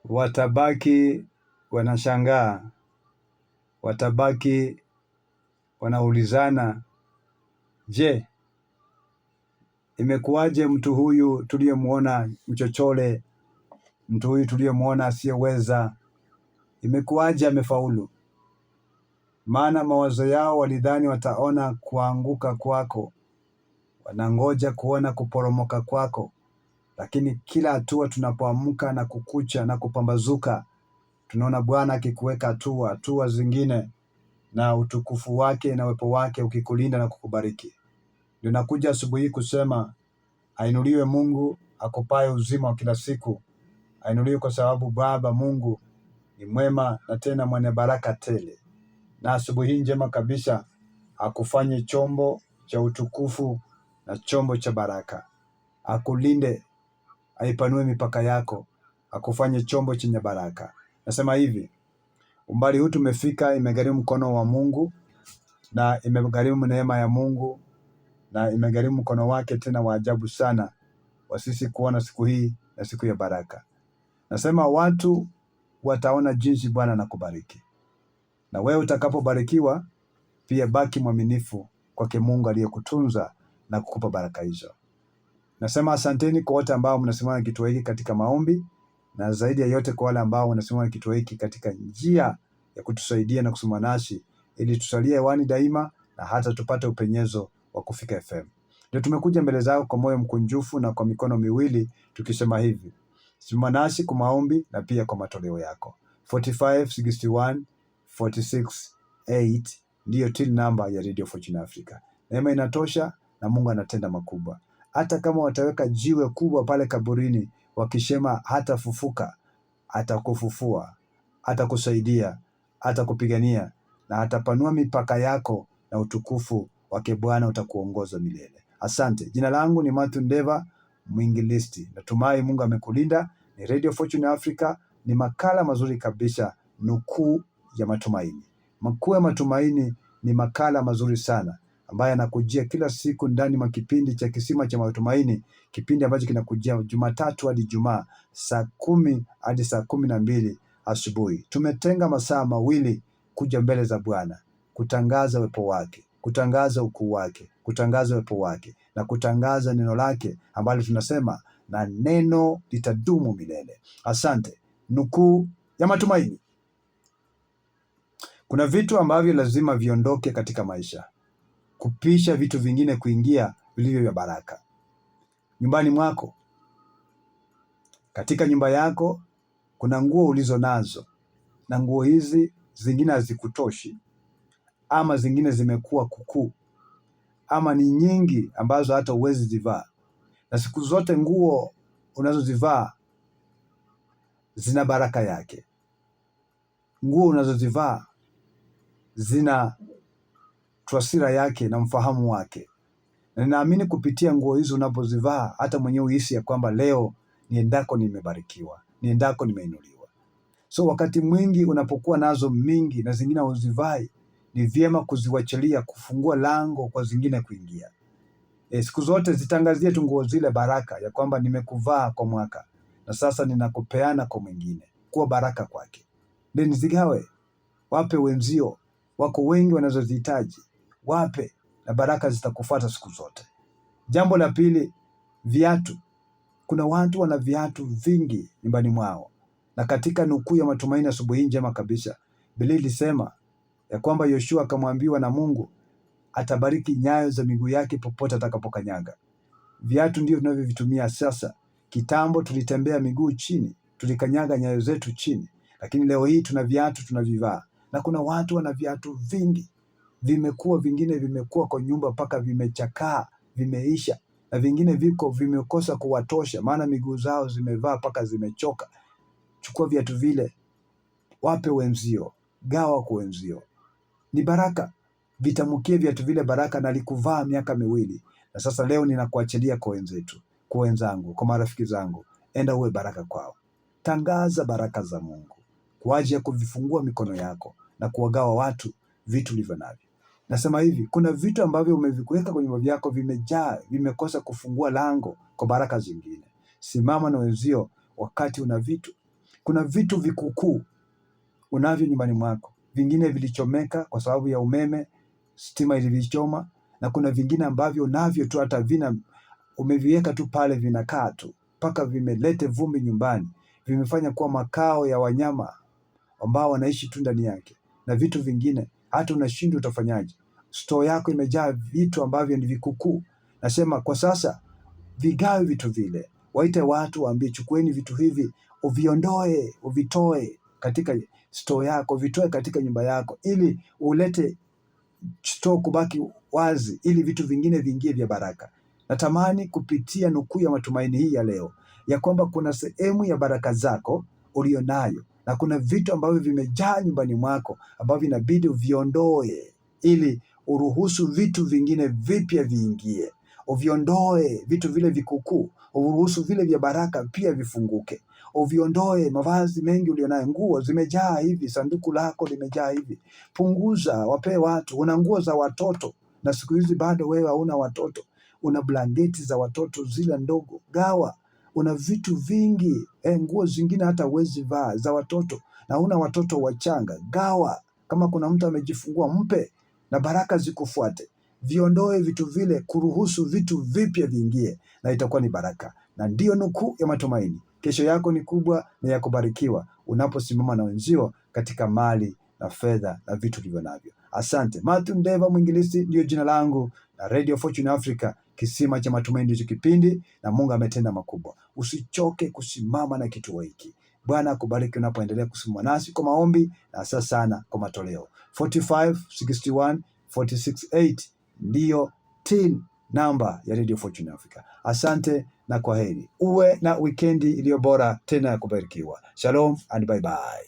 watabaki wanashangaa, watabaki wanaulizana, je, imekuwaje mtu huyu tuliyemuona mchochole, mtu huyu tuliyemuona asiyeweza, imekuwaje amefaulu? Maana mawazo yao walidhani wataona kuanguka kwako, wanangoja kuona kuporomoka kwako. Lakini kila hatua tunapoamka na kukucha na kupambazuka, tunaona Bwana akikuweka hatua zingine, na utukufu wake na uwepo wake ukikulinda na kukubariki. Ndio nakuja asubuhi hii kusema, ainuliwe Mungu akupaye uzima wa kila siku. Ainuliwe kwa sababu Baba Mungu ni mwema na tena mwenye baraka tele. Na asubuhi hii njema kabisa akufanye chombo cha utukufu na chombo cha baraka. Akulinde, aipanue mipaka yako, akufanye chombo chenye baraka. Nasema hivi, umbali huu tumefika imegharimu mkono wa Mungu, na imegharimu neema ya Mungu, na imegharimu mkono wake tena wa ajabu sana wa sisi kuona siku hii na siku ya baraka. Nasema watu wataona jinsi Bwana anakubariki. Na wewe utakapobarikiwa pia baki mwaminifu kwake Mungu aliyekutunza na kukupa baraka hizo. Nasema asanteni kwa wote ambao mnasimama na kituo hiki katika maombi, na zaidi ya yote kwa wale ambao wanasimama na kituo hiki katika njia ya kutusaidia na kusema nasi ili tusalie hewani daima na hata tupate upenyezo wa kufika FM. Ndio tumekuja mbele zao kwa moyo mkunjufu na kwa mikono miwili tukisema hivi: simama nasi kwa maombi na pia kwa matoleo yako. 4561 468 ndiyo till number ya Radio Fortune Africa. Neema inatosha na Mungu anatenda makubwa. Hata kama wataweka jiwe kubwa pale kaburini wakisema hatafufuka, atakufufua, atakusaidia, atakupigania na atapanua mipaka yako, na utukufu wake Bwana utakuongoza milele. Asante. Jina langu ni Matthew Ndeva, mwinjilisti. Natumai Mungu amekulinda. Ni Radio Fortune Africa, ni makala mazuri kabisa, nukuu ya matumaini. Nukuu ya matumaini ni makala mazuri sana ambaye anakujia kila siku ndani mwa kipindi cha Kisima cha Matumaini, kipindi ambacho kinakujia Jumatatu hadi Ijumaa saa 10 hadi saa 12 asubuhi. Tumetenga masaa mawili kuja mbele za Bwana, kutangaza uwepo wake, kutangaza ukuu wake, kutangaza uwepo wake na kutangaza neno lake ambalo tunasema na neno litadumu milele. Asante. Nukuu ya matumaini. Kuna vitu ambavyo lazima viondoke katika maisha, kupisha vitu vingine kuingia vilivyo vya baraka. Nyumbani mwako, katika nyumba yako, kuna nguo ulizo nazo, na nguo hizi zingine hazikutoshi, ama zingine zimekuwa kuku, ama ni nyingi ambazo hata huwezi zivaa. Na siku zote nguo unazozivaa zina baraka yake. Nguo unazozivaa zina twasira yake na mfahamu wake. Na ninaamini kupitia nguo hizo unapozivaa, hata mwenyewe uhisi ya kwamba leo niendako nimebarikiwa, niendako nimeinuliwa. So wakati mwingi unapokuwa nazo mingi na zingine uzivai, ni vyema kuziwachilia, kufungua lango kwa zingine kuingia. Siku zote zitangazie tu nguo zile baraka ya kwamba nimekuvaa kwa mwaka na sasa ninakupeana kwa mwingine, kuwa baraka kwake. Then zigawe, wape wenzio, wako wengi wanazozihitaji, wape na baraka zitakufuata siku zote. Jambo la pili, viatu. Kuna watu wana viatu vingi nyumbani mwao, na katika nukuu ya matumaini asubuhi njema kabisa, Biblia ilisema ya kwamba Yoshua akamwambiwa na Mungu atabariki nyayo za miguu yake popote atakapokanyaga. Viatu ndio tunavyovitumia sasa. Kitambo tulitembea miguu chini, tulikanyaga nyayo zetu chini, lakini leo hii tuna viatu tunavivaa. Na kuna watu wana viatu vingi, vingine vimekuwa kwa nyumba mpaka vimechakaa, vimeisha, na vingine vimekosa kuwatosha, maana miguu zao zimevaa mpaka zimechoka. Chukua viatu vile, wape wenzio, gawa kwa wenzio. Ni baraka. Vitamukie viatu vile baraka, na alikuvaa miaka miwili. Na sasa leo ninakuachilia kwa wenzetu, kwa wenzangu, kwa marafiki zangu. Enda uwe baraka kwao. Tangaza baraka za Mungu kwa ajili ya kuvifungua mikono yako na kuwagawa watu vitu ulivyo navyo. Nasema hivi, kuna vitu ambavyo umeviweka kwenye nyumba yako vimejaa, vimekosa kufungua lango kwa baraka zingine. Simama na wenzio wakati una vitu. kuna vitu vikukuu unavyo nyumbani mwako. Vingine vilichomeka kwa sababu ya umeme, stima ilivichoma, na kuna vingine ambavyo unavyo tu hata umeviweka tu pale vinakaa tu mpaka vimelete vumbi nyumbani, vimefanya kuwa makao ya wanyama ambao wanaishi tu ndani yake, na vitu vingine hata unashindwa utafanyaje. Store yako imejaa vitu ambavyo ni vikukuu. Nasema kwa sasa vigawe vitu vile, waite watu waambie, chukueni vitu hivi uviondoe, uvitoe katika store yako, vitoe katika nyumba yako, ili ulete store kubaki wazi, ili vitu vingine viingie vya baraka. Natamani kupitia nukuu ya matumaini hii ya leo, ya kwamba kuna sehemu ya baraka zako ulionayo, na kuna vitu ambavyo vimejaa nyumbani mwako ambavyo inabidi uviondoe, ili uruhusu vitu vingine vipya viingie. Uviondoe vitu vile vikukuu, uruhusu vile vya baraka pia vifunguke. Uviondoe mavazi mengi ulionayo, nguo zimejaa hivi, sanduku lako limejaa hivi. Punguza, wapee watu. Una nguo za watoto na siku hizi bado wewe hauna watoto, una blanketi za watoto zile ndogo, gawa. Una vitu vingi, nguo zingine hata huwezi vaa za watoto na una watoto wachanga, gawa. Kama kuna mtu amejifungua, mpe na baraka zikufuate. Viondoe vitu vile, kuruhusu vitu vipya viingie, na itakuwa ni baraka. Na ndiyo nukuu ya matumaini. Kesho yako ni kubwa na ya kubarikiwa unaposimama na wenzio katika mali na fedha na vitu ulivyo navyo. Asante. Mathew Ndeva Mwinjilisti ndio jina langu, na Radio Fortune Africa, kisima cha matumaini ndicho kipindi, na Mungu ametenda makubwa. Usichoke kusimama na kituo hiki. Bwana akubariki unapoendelea kusimama nasi kwa maombi, na sasa sana kwa matoleo. 456146 ndiyo till namba ya Radio Fortune Africa. Asante na kwaheri. Uwe na wikendi iliyo bora tena ya kubarikiwa. Shalom and bye bye.